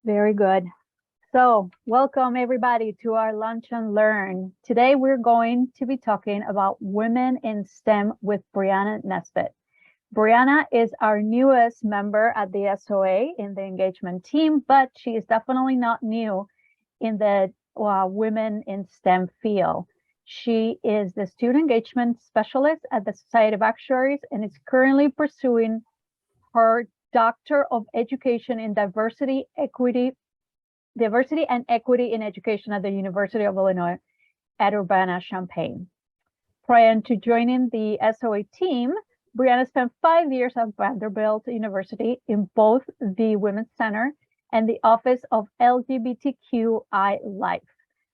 Very good. So, welcome everybody to our Lunch and Learn. Today we're going to be talking about women in STEM with Brianna Nesbitt. Brianna is our newest member at the SOA in the engagement team, but she is definitely not new in the women in STEM field. She is the student engagement specialist at the Society of Actuaries and is currently pursuing her Doctor of Education in Diversity and Equity in Education at the University of Illinois at Urbana-Champaign. Prior to joining the SOA team, Brianna spent 5 years at Vanderbilt University in both the Women's Center and the Office of LGBTQI Life.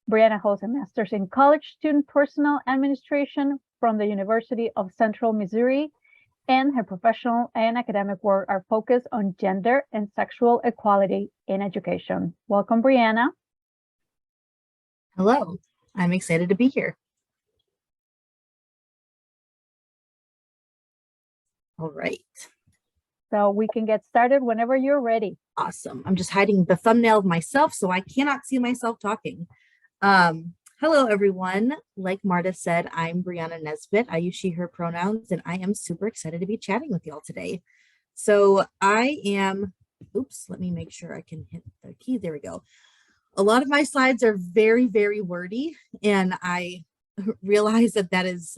Brianna holds a master's in college student personnel administration from the University of Central Missouri, and her professional and academic work are focused on gender and sexual equality in education. Welcome, Brianna. Hello, I'm excited to be here. All right. So we can get started whenever you're ready. Awesome. I'm just hiding the thumbnail of myself so I cannot see myself talking. Hello, everyone. Like Marta said, I'm Brianna Nesbitt. I use she, her pronouns, and I am super excited to be chatting with y'all today. So I am, let me make sure I can hit the key. There we go. A lot of my slides are very, very wordy, and I realize that that is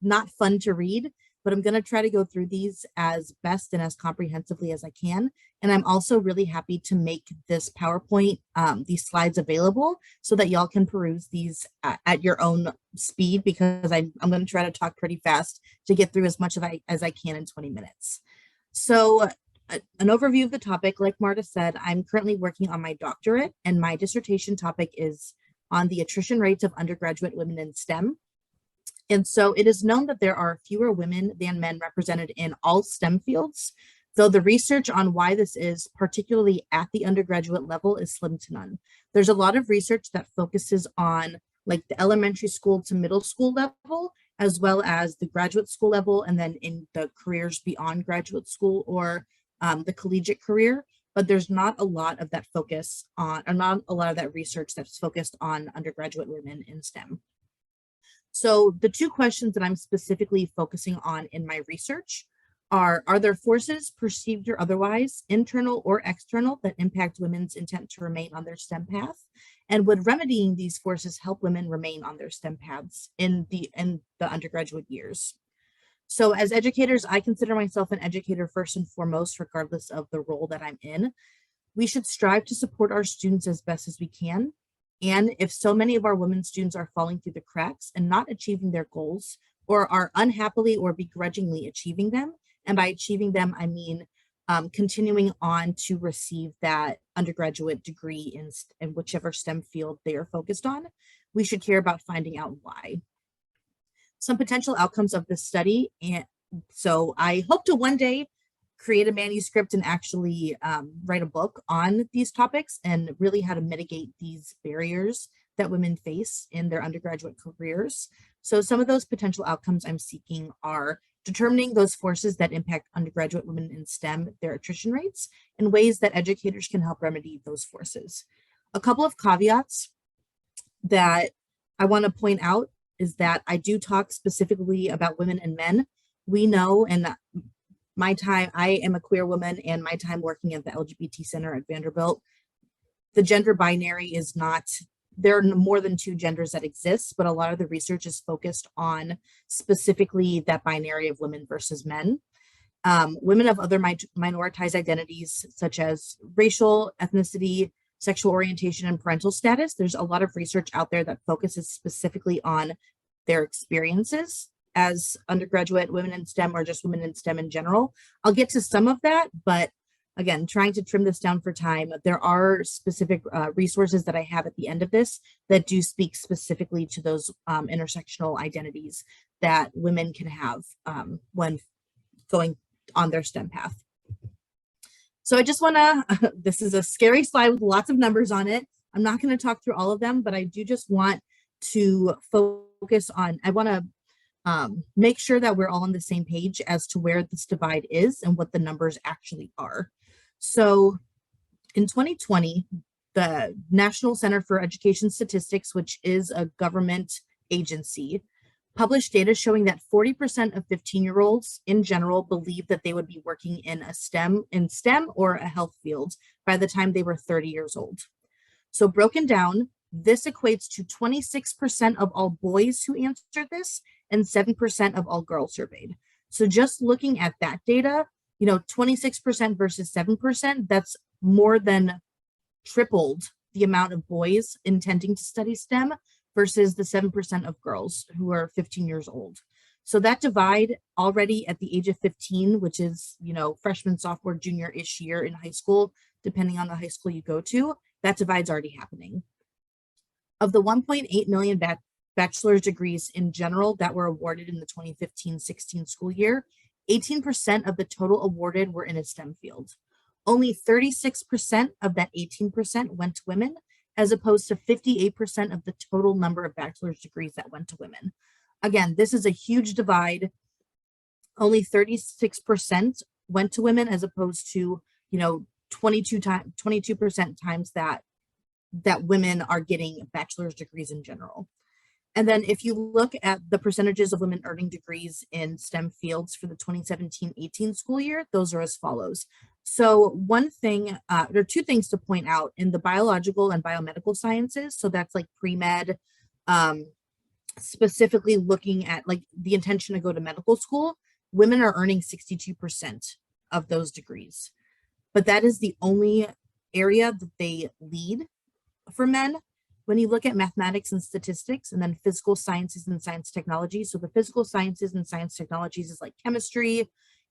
not fun to read, but I'm going to try to go through these as best and as comprehensively as I can. And I'm also really happy to make this PowerPoint, these slides available so that y'all can peruse these at your own speed, because I'm going to try to talk pretty fast to get through as much as I can in 20 minutes. So an overview of the topic, like Marta said, I'm currently working on my doctorate, and my dissertation topic is on the attrition rates of undergraduate women in STEM. And so it is known that there are fewer women than men represented in all STEM fields, though the research on why this is, particularly at the undergraduate level, is slim to none. There's a lot of research that focuses on like the elementary school to middle school level, as well as the graduate school level, and then in the careers beyond graduate school or the collegiate career. But there's not a lot of that focus on, or not a lot of that research that's focused on undergraduate women in STEM. So the two questions that I'm specifically focusing on in my research are there forces, perceived or otherwise, internal or external, that impact women's intent to remain on their STEM path? And would remedying these forces help women remain on their STEM paths in the undergraduate years? So as educators, I consider myself an educator first and foremost, regardless of the role that I'm in. We should strive to support our students as best as we can. And if so many of our women students are falling through the cracks and not achieving their goals, or are unhappily or begrudgingly achieving them, and by achieving them, I mean continuing on to receive that undergraduate degree in whichever STEM field they are focused on, we should care about finding out why. Some potential outcomes of this study. And so I hope to one day create a manuscript and actually write a book on these topics and really how to mitigate these barriers that women face in their undergraduate careers. So some of those potential outcomes I'm seeking are determining those forces that impact undergraduate women in STEM, their attrition rates, and ways that educators can help remedy those forces. A couple of caveats that I want to point out is that I do talk specifically about women and men. We know, and my time, I am a queer woman, and my time working at the LGBT Center at Vanderbilt, the gender binary is not, there are more than two genders that exist, but a lot of the research is focused on specifically that binary of women versus men. Women of other minoritized identities, such as racial, ethnicity, sexual orientation, and parental status, there's a lot of research out there that focuses specifically on their experiences as undergraduate women in STEM, or just women in STEM in general. I'll get to some of that, but again, trying to trim this down for time, there are specific resources that I have at the end of this that do speak specifically to those intersectional identities that women can have when going on their STEM path. So I just wanna, this is a scary slide with lots of numbers on it. I'm not gonna talk through all of them, but I do just want to focus on, I wanna make sure that we're all on the same page as to where this divide is and what the numbers actually are. So In 2020, the National Center for Education Statistics, which is a government agency, published data showing that 40% of 15-year-olds in general believe that they would be working in STEM or a health field by the time they were 30 years old. So broken down, this equates to 26% of all boys who answered this and 7% of all girls surveyed. So just looking at that data, 26% versus 7%, that's more than tripled the amount of boys intending to study STEM versus the 7% of girls who are 15 years old. So that divide already at the age of 15, which is, freshman, sophomore, junior-ish year in high school, depending on the high school you go to, that divide's already happening. Of the 1.8 million bachelor's degrees in general that were awarded in the 2015-16 school year, 18% of the total awarded were in a STEM field. Only 36% of that 18% went to women, as opposed to 58% of the total number of bachelor's degrees that went to women. Again, this is a huge divide. Only 36% went to women, as opposed to, 22% times that women are getting bachelor's degrees in general. And then if you look at the percentages of women earning degrees in STEM fields for the 2017-18 school year, those are as follows. So one thing, there are two things to point out in the biological and biomedical sciences. So that's like pre-med, specifically looking at like the intention to go to medical school, women are earning 62% of those degrees. But that is the only area that they lead for men. When you look at mathematics and statistics, and then physical sciences and science technology, so the physical sciences and science technologies is like chemistry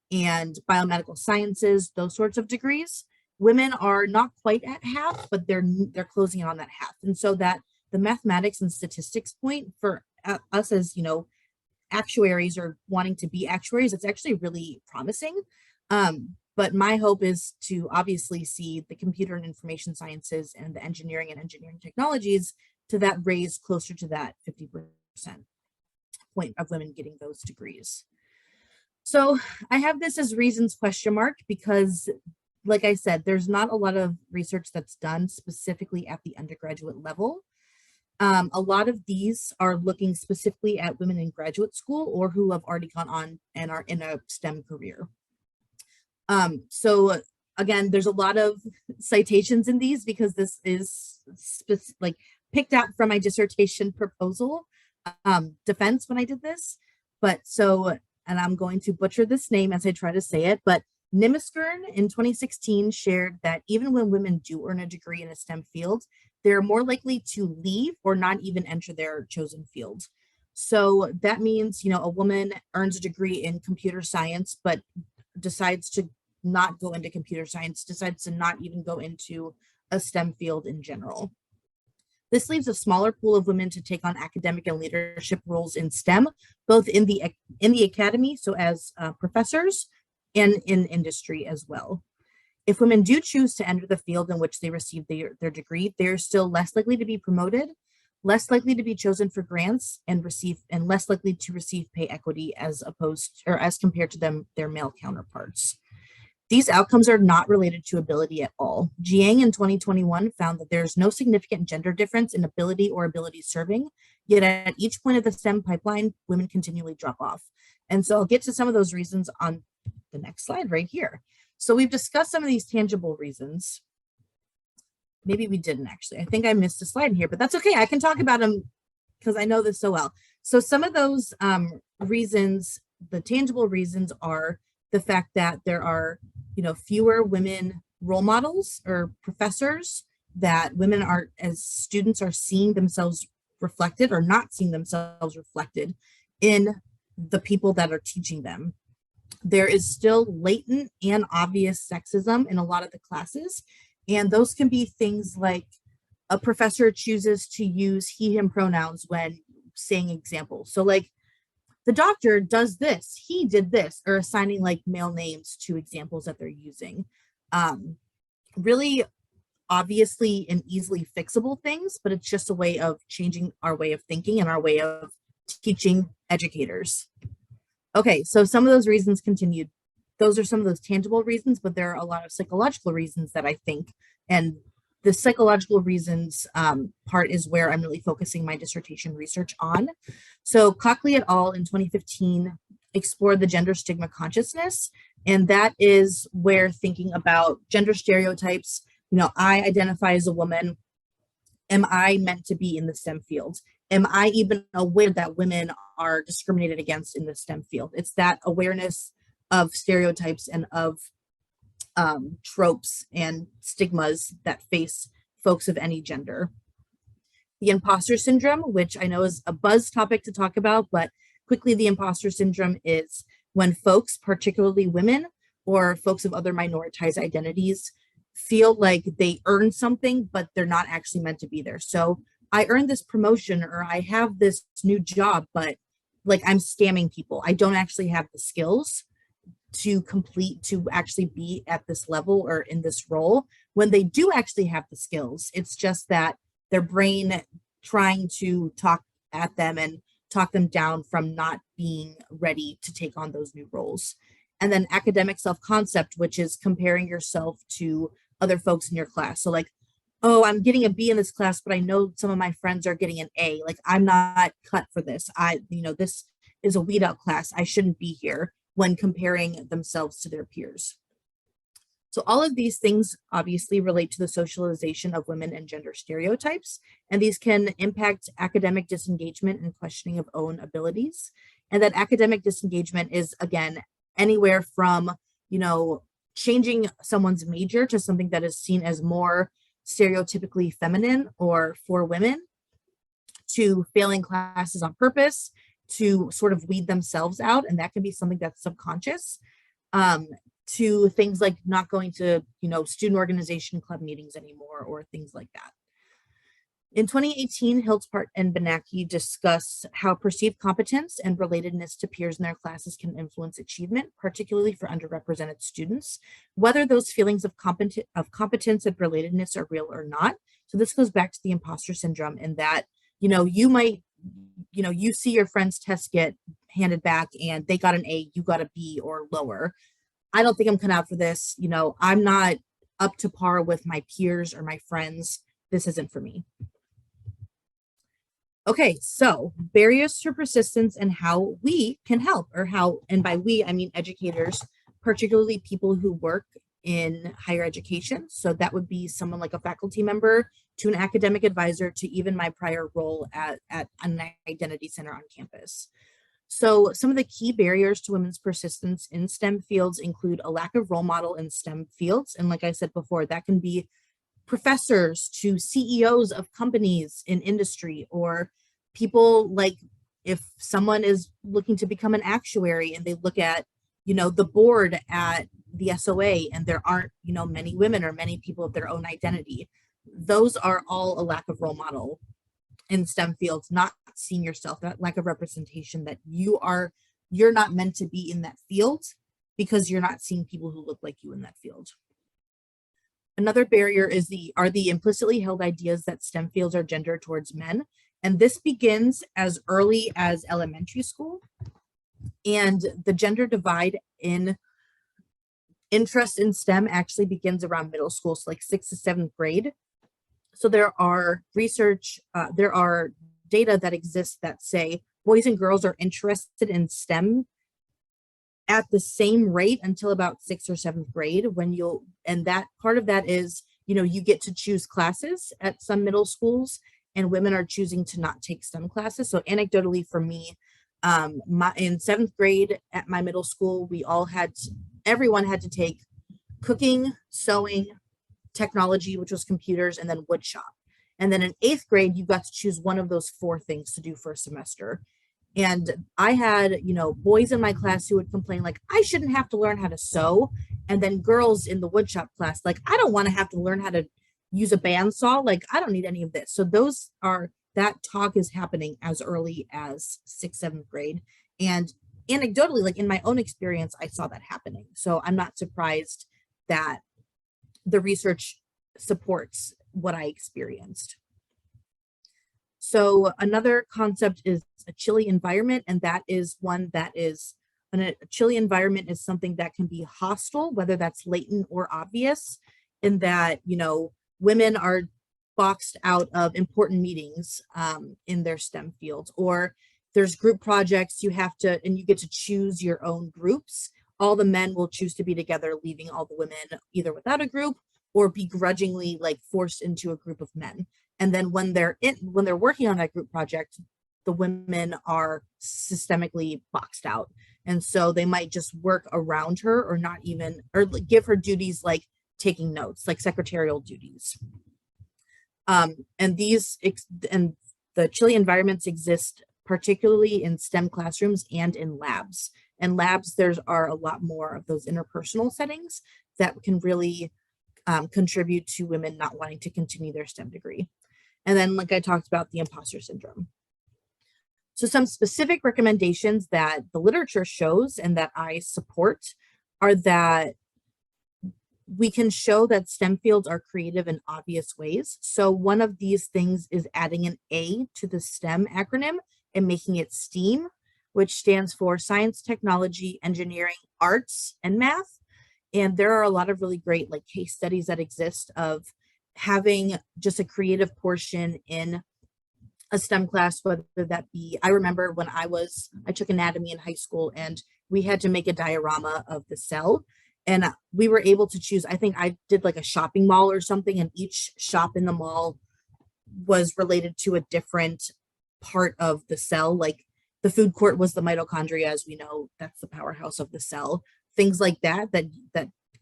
and biomedical sciences, those sorts of degrees, women are not quite at half, but they're closing in on that half. And so that the mathematics and statistics point for us as, actuaries or wanting to be actuaries, it's actually really promising. But my hope is to obviously see the computer and information sciences and the engineering and engineering technologies to that raise closer to that 50% point of women getting those degrees. So I have this as reasons question mark because, like I said, there's not a lot of research that's done specifically at the undergraduate level. A lot of these are looking specifically at women in graduate school or who have already gone on and are in a STEM career. So again, there's a lot of citations in these because this is like picked out from my dissertation proposal defense when I did this. But so, and I'm going to butcher this name as I try to say it, but Nimiskern in 2016 shared that even when women do earn a degree in a STEM field, they're more likely to leave or not even enter their chosen field. So that means, a woman earns a degree in computer science, but decides to not go into computer science, decides to not even go into a STEM field in general. This leaves a smaller pool of women to take on academic and leadership roles in STEM, both in the academy, so as professors, and in industry as well. If women do choose to enter the field in which they receive their degree, they're still less likely to be promoted, less likely to be chosen for grants, and less likely to receive pay equity as compared to their male counterparts. These outcomes are not related to ability at all. Jiang in 2021 found that there's no significant gender difference in ability or ability serving, yet at each point of the STEM pipeline, women continually drop off. And so I'll get to some of those reasons on the next slide right here. So we've discussed some of these tangible reasons. Maybe we didn't actually. I think I missed a slide here, but that's okay. I can talk about them because I know this so well. So some of those reasons, the tangible reasons are the fact that there are, fewer women role models or professors, that women are, as students, are seeing themselves reflected or not seeing themselves reflected in the people that are teaching them. There is still latent and obvious sexism in a lot of the classes. And those can be things like a professor chooses to use he, him pronouns when saying examples. So like, the doctor does this, he did this, or assigning like male names to examples that they're using. Really obviously and easily fixable things, but it's just a way of changing our way of thinking and our way of teaching educators. Okay, so some of those reasons continued. those are some of those tangible reasons, but there are a lot of psychological reasons that I think, and the psychological reasons part is where I'm really focusing my dissertation research on. So Cockley et al. In 2015 explored the gender stigma consciousness, and that is where thinking about gender stereotypes, I identify as a woman. Am I meant to be in the STEM field? Am I even aware that women are discriminated against in the STEM field? It's that awareness of stereotypes and of tropes and stigmas that face folks of any gender. The imposter syndrome, which I know is a buzz topic to talk about, but quickly, the imposter syndrome is when folks, particularly women or folks of other minoritized identities, feel like they earn something, but they're not actually meant to be there. So I earned this promotion or I have this new job, but like I'm scamming people. I don't actually have the skills to actually be at this level or in this role. When they do actually have the skills, it's just that their brain trying to talk at them and talk them down from not being ready to take on those new roles. And then academic self-concept, which is comparing yourself to other folks in your class. So like, oh, I'm getting a B in this class, but I know some of my friends are getting an A. Like I'm not cut for this. This is a weed out class. I shouldn't be here, when comparing themselves to their peers. So all of these things obviously relate to the socialization of women and gender stereotypes, and these can impact academic disengagement and questioning of own abilities. And that academic disengagement is, again, anywhere from, changing someone's major to something that is seen as more stereotypically feminine or for women, to failing classes on purpose, to sort of weed themselves out, and that can be something that's subconscious, to things like not going to student organization club meetings anymore or things like that. In 2018, Hiltspart and Benacki discuss how perceived competence and relatedness to peers in their classes can influence achievement, particularly for underrepresented students, whether those feelings of competence and relatedness are real or not. So this goes back to the imposter syndrome, in that you might you see your friend's test get handed back and they got an A, you got a B or lower. I don't think I'm cut out for this. I'm not up to par with my peers or my friends. This isn't for me. Okay, so barriers to persistence and how we can help, and by we, I mean educators, particularly people who work in higher education. So that would be someone like a faculty member, to an academic advisor, to even my prior role at an identity center on campus. So some of the key barriers to women's persistence in STEM fields include a lack of role model in STEM fields. And like I said before, that can be professors to CEOs of companies in industry, or people like if someone is looking to become an actuary and they look at, the board at the SOA and there aren't, many women or many people of their own identity. Those are all a lack of role model in STEM fields, not seeing yourself, that lack of representation, that you're not meant to be in that field because you're not seeing people who look like you in that field. Another barrier are the implicitly held ideas that STEM fields are gendered towards men. And this begins as early as elementary school. And the gender divide in interest in STEM actually begins around middle school, so like 6th to 7th grade. So there are data that exists that say boys and girls are interested in STEM at the same rate until about 6th or 7th grade, and that part of that is, you get to choose classes at some middle schools, and women are choosing to not take STEM classes. So anecdotally for me, in 7th grade at my middle school, everyone had to take cooking, sewing, technology, which was computers, and then wood shop. And then in 8th grade, you got to choose one of those 4 things to do for a semester. And I had, boys in my class who would complain like, I shouldn't have to learn how to sew. And then girls in the woodshop class, like, I don't want to have to learn how to use a bandsaw. Like, I don't need any of this. So that talk is happening as early as 6th, 7th grade. And anecdotally, like in my own experience, I saw that happening. So I'm not surprised that the research supports what I experienced. So another concept is a chilly environment, and that is one that is a chilly environment is something that can be hostile, whether that's latent or obvious, in that, you know, women are boxed out of important meetings in their STEM fields, or there's group projects you have to, and you get to choose your own groups. All the men will choose to be together, leaving all the women either without a group or begrudgingly like forced into a group of men. And then when they're working on that group project, the women are systemically boxed out. And so they might just work around her or not even, or give her duties like taking notes, like secretarial duties. And the chilly environments exist particularly in STEM classrooms and in labs. And labs, there are a lot more of those interpersonal settings that can really contribute to women not wanting to continue their STEM degree. And then, like I talked about, the imposter syndrome. So some specific recommendations that the literature shows and that I support are that we can show that STEM fields are creative in obvious ways. So one of these things is adding an A to the STEM acronym and making it STEAM, which stands for science, technology, engineering, arts, and math. And there are a lot of really great like case studies that exist of having just a creative portion in a STEM class, whether that be, I remember when I took anatomy in high school and we had to make a diorama of the cell. And we were able to choose, I think I did like a shopping mall or something, and each shop in the mall was related to a different part of the cell. Like the food court was the mitochondria, as we know, that's the powerhouse of the cell. Things like that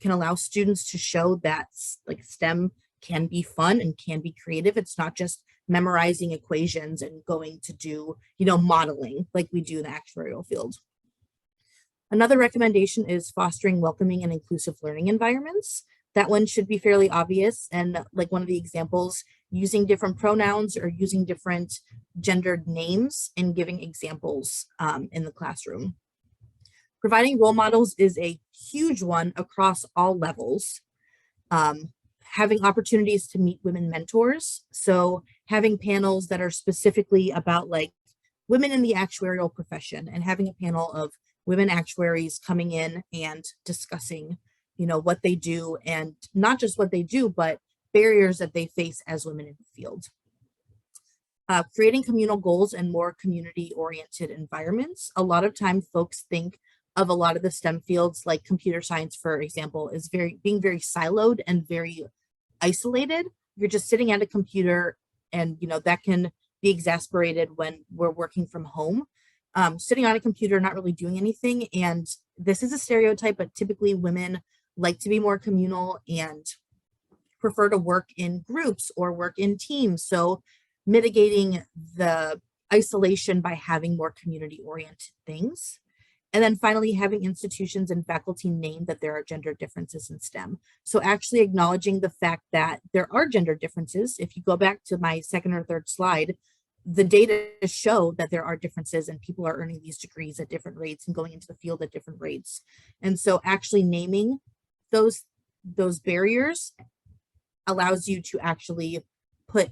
can allow students to show that like STEM can be fun and can be creative. It's not just memorizing equations and going to do, you know, modeling like we do in the actuarial field. Another recommendation is fostering welcoming and inclusive learning environments. That one should be fairly obvious. And like one of the examples, using different pronouns or using different gendered names and giving examples in the classroom. Providing role models is a huge one across all levels. Having opportunities to meet women mentors. So having panels that are specifically about like women in the actuarial profession, and having a panel of women actuaries coming in and discussing, you know, what they do, and not just what they do, but barriers that they face as women in the field. Creating communal goals and more community-oriented environments. A lot of time folks think of a lot of the STEM fields, like computer science, for example, is being very siloed and very isolated. You're just sitting at a computer, and you know that can be exasperated when we're working from home. Sitting on a computer, not really doing anything. And this is a stereotype, but typically women like to be more communal and prefer to work in groups or work in teams. So mitigating the isolation by having more community-oriented things. And then finally, having institutions and faculty name that there are gender differences in STEM. So actually acknowledging the fact that there are gender differences. If you go back to my second or third slide, the data show that there are differences and people are earning these degrees at different rates and going into the field at different rates. And so actually naming those barriers allows you to actually put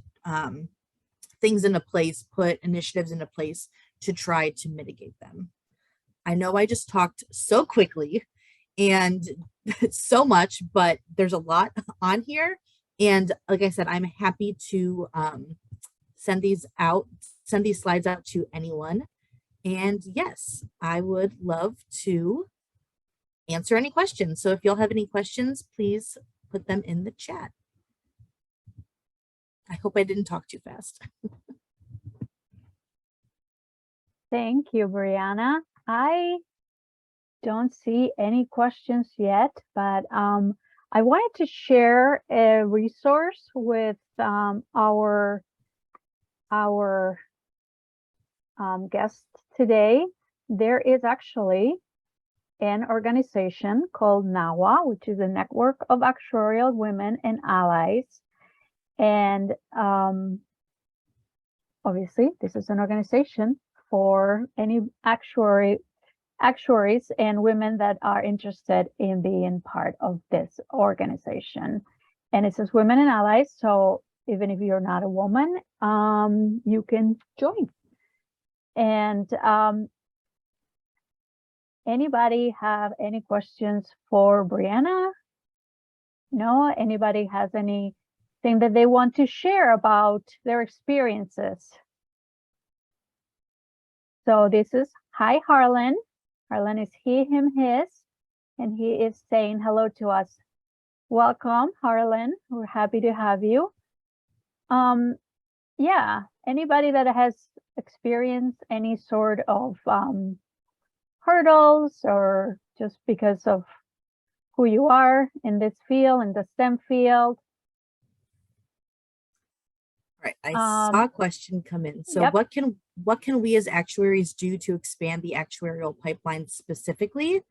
things into place, put initiatives into place to try to mitigate them. I know I just talked so quickly and so much, but there's a lot on here. And like I said, I'm happy to send these slides out to anyone. And yes, I would love to answer any questions. So if y'all have any questions, please put them in the chat. I hope I didn't talk too fast. Thank you, Brianna. I don't see any questions yet, but I wanted to share a resource with our guest today. There is actually an organization called NAWA, which is a network of actuarial women and allies. And obviously, this is an organization for any actuaries and women that are interested in being part of this organization. And it says women and allies. So even if you're not a woman, you can join. And Anybody have any questions for Brianna? No? Anybody has anything that they want to share about their experiences? So this is, hi, Harlan. Harlan is he, him, his, and he is saying hello to us. Welcome, Harlan. We're happy to have you. Yeah, anybody that has experienced any sort of hurdles, or just because of who you are in this field, in the STEM field? Right. I saw a question come in. So Yep. what can we as actuaries do to expand the actuarial pipeline specifically?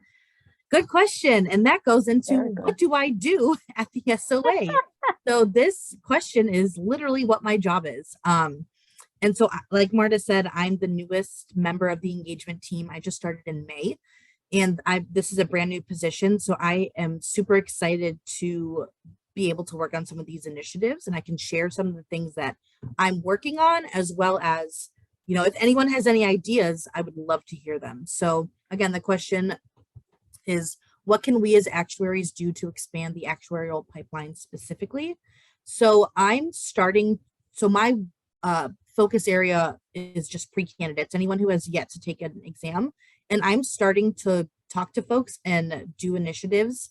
Good question. And that goes into what do I do at the SOA? So this question is literally what my job is. And so like Marta said, I'm the newest member of the engagement team. I just started in May, and this is a brand new position. So I am super excited to be able to work on some of these initiatives, and I can share some of the things that I'm working on, as well as, you know, if anyone has any ideas, I would love to hear them. So again, the question is, what can we as actuaries do to expand the actuarial pipeline specifically? So my focus area is just pre-candidates, anyone who has yet to take an exam. And I'm starting to talk to folks and do initiatives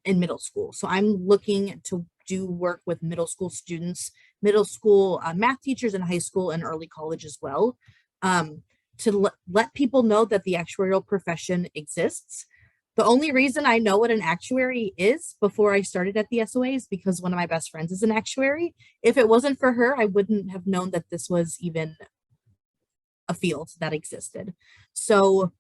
in middle school. So I'm looking to do work with middle school students, middle school math teachers, in high school and early college as well, to let people know that the actuarial profession exists. The only reason I know what an actuary is before I started at the SOA is because one of my best friends is an actuary. If it wasn't for her, I wouldn't have known that this was even a field that existed. So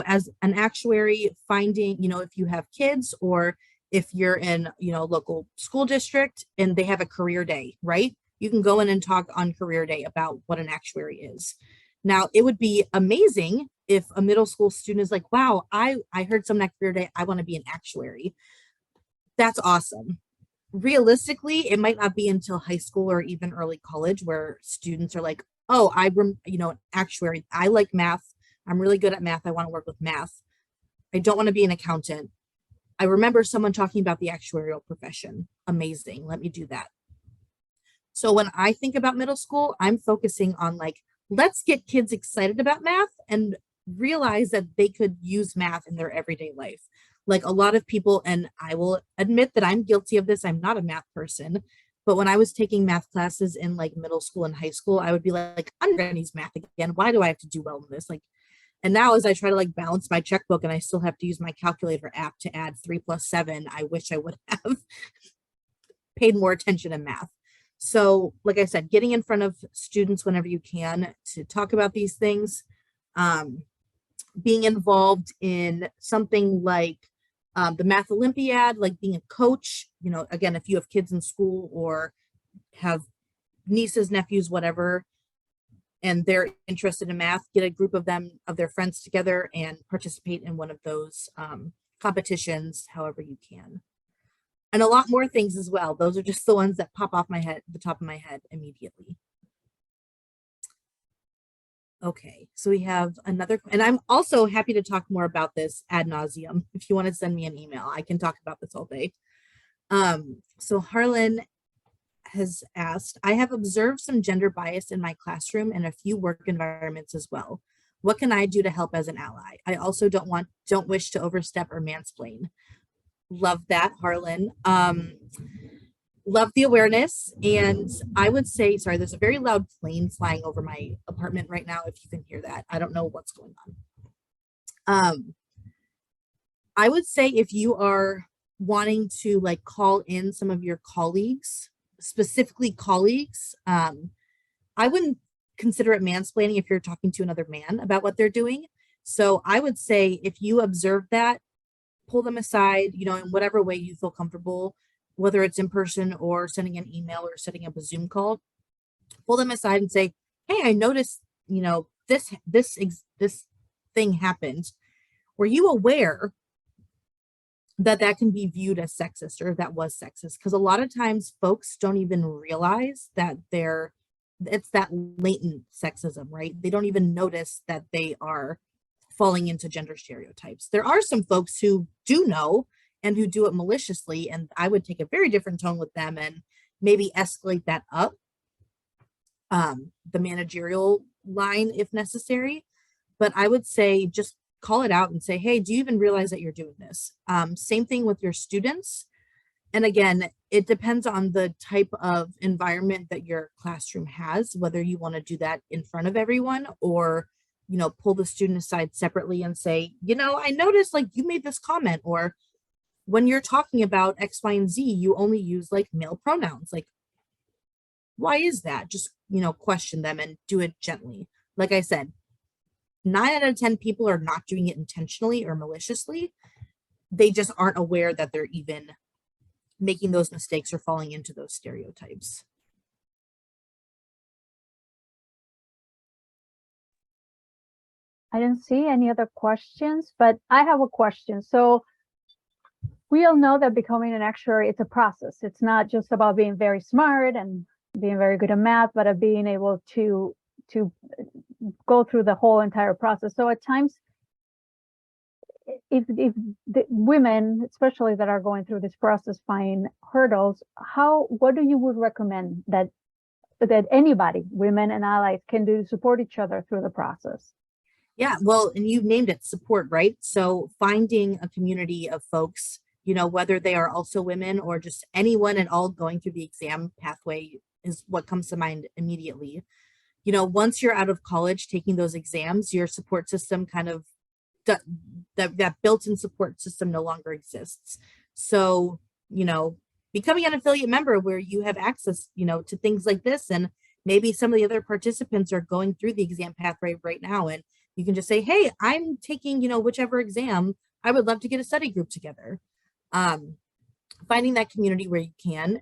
as an actuary, finding, you know, if you have kids, or if you're in, you know, local school district and they have a career day, right? You can go in and talk on career day about what an actuary is. Now, it would be amazing if a middle school student is like, wow, I heard something at career day, I want to be an actuary. That's awesome. Realistically, it might not be until high school or even early college where students are like, oh, actuary, I like math. I'm really good at math. I want to work with math. I don't want to be an accountant. I remember someone talking about the actuarial profession. Amazing. Let me do that. So when I think about middle school, I'm focusing on like, let's get kids excited about math and realize that they could use math in their everyday life. Like a lot of people, and I will admit that I'm guilty of this. I'm not a math person, but when I was taking math classes in like middle school and high school, I would be like, I'm gonna use math again. Why do I have to do well in this? Like, and now as I try to like balance my checkbook and I still have to use my calculator app to add 3 plus 7, I wish I would have paid more attention in math. So, like I said, getting in front of students whenever you can to talk about these things, being involved in something like the Math Olympiad, like being a coach, you know, again, if you have kids in school or have nieces, nephews, whatever, and they're interested in math, get a group of them, of their friends together and participate in one of those competitions, however you can. And a lot more things as well. Those are just the ones that pop off my head, the top of my head immediately. Okay, so we have another, and I'm also happy to talk more about this ad nauseum. If you want to send me an email, I can talk about this all day. So Harlan has asked, I have observed some gender bias in my classroom and a few work environments as well. What can I do to help as an ally? I also don't wish to overstep or mansplain. Love that, Harlan. Love the awareness. And I would say, sorry, there's a very loud plane flying over my apartment right now. If you can hear that, I don't know what's going on. I would say if you are wanting to like call in some of your colleagues, specifically colleagues, I wouldn't consider it mansplaining if you're talking to another man about what they're doing. So I would say if you observe that, pull them aside, you know, in whatever way you feel comfortable, whether it's in person or sending an email or setting up a Zoom call, pull them aside and say, hey, I noticed, you know, this thing happened. Were you aware that that can be viewed as sexist, or that was sexist? Because a lot of times folks don't even realize that it's that latent sexism, right? They don't even notice that they are falling into gender stereotypes. There are some folks who do know and who do it maliciously, and I would take a very different tone with them and maybe escalate that up the managerial line if necessary. But I would say just call it out and say, hey, do you even realize that you're doing this? Same thing with your students. And again, it depends on the type of environment that your classroom has, whether you want to do that in front of everyone or, you know, pull the student aside separately and say, you know, I noticed like you made this comment, or when you're talking about X, Y, and Z, you only use like male pronouns. Like, why is that? Just, you know, question them and do it gently. Like I said, 9 out of 10 people are not doing it intentionally or maliciously. They just aren't aware that they're even making those mistakes or falling into those stereotypes. I didn't see any other questions, but I have a question. So we all know that becoming an actuary, it's a process. It's not just about being very smart and being very good at math, but of being able to go through the whole entire process. So at times, if the women, especially that are going through this process, find hurdles, what do you would recommend that anybody, women and allies, can do to support each other through the process? Yeah, well, and you named it, support, right? So finding a community of folks, you know, whether they are also women or just anyone at all going through the exam pathway is what comes to mind immediately. You know, once you're out of college taking those exams, your support system kind of that built-in support system no longer exists. So, you know, becoming an affiliate member where you have access, you know, to things like this, and maybe some of the other participants are going through the exam pathway right now, and you can just say, hey, I'm taking, you know, whichever exam, I would love to get a study group together. Finding that community where you can,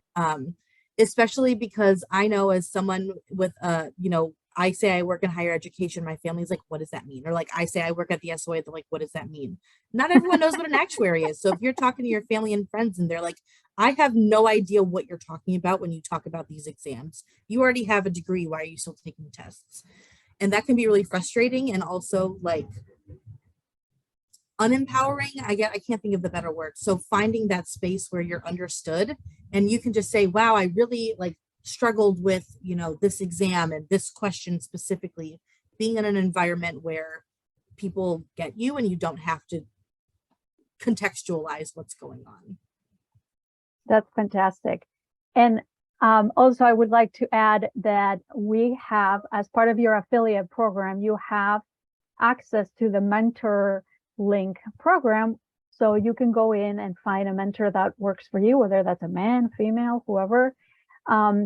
especially because I know as someone with, you know, I say I work in higher education, my family's like, what does that mean? Or like, I say I work at the SOA, they're like, what does that mean? Not everyone knows what an actuary is. So if you're talking to your family and friends and they're like, I have no idea what you're talking about when you talk about these exams. You already have a degree. Why are you still taking tests? And that can be really frustrating and also like unempowering. I can't think of the better word. So finding that space where you're understood and you can just say, wow, I really like struggled with, you know, this exam and this question specifically, being in an environment where people get you and you don't have to contextualize what's going on. That's fantastic. And also, I would like to add that we have, as part of your affiliate program, you have access to the mentor link program. So you can go in and find a mentor that works for you, whether that's a man, female, whoever,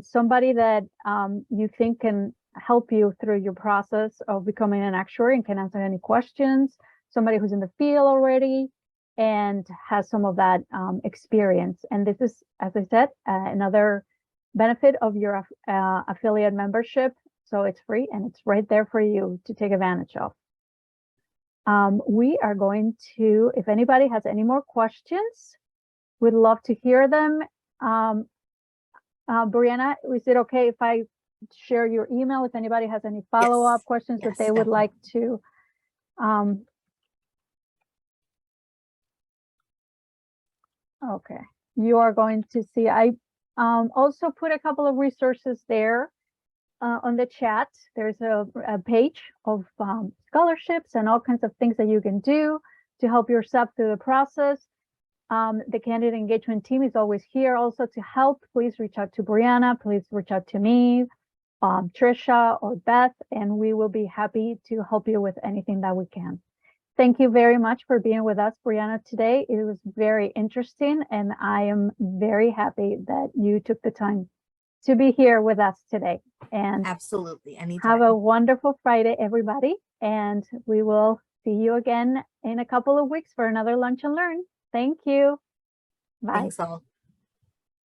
somebody that you think can help you through your process of becoming an actuary and can answer any questions, somebody who's in the field already and has some of that experience. And this is, as I said, another benefit of your affiliate membership. So it's free and it's right there for you to take advantage of. We are going to, if anybody has any more questions, we'd love to hear them. Brianna, is it okay if I share your email if anybody has any follow-up questions that they would like to? Okay, you are going to see, I also put a couple of resources there on the chat. There's a page of scholarships and all kinds of things that you can do to help yourself through the process. The candidate engagement team is always here also to help. Please reach out to Brianna, please reach out to me, Trisha or Beth, and we will be happy to help you with anything that we can. Thank you very much for being with us, Brianna, today. It was very interesting, and I am very happy that you took the time to be here with us today. And absolutely, anytime. Have a wonderful Friday, everybody, and we will see you again in a couple of weeks for another Lunch and Learn. Thank you. Bye. Thanks all.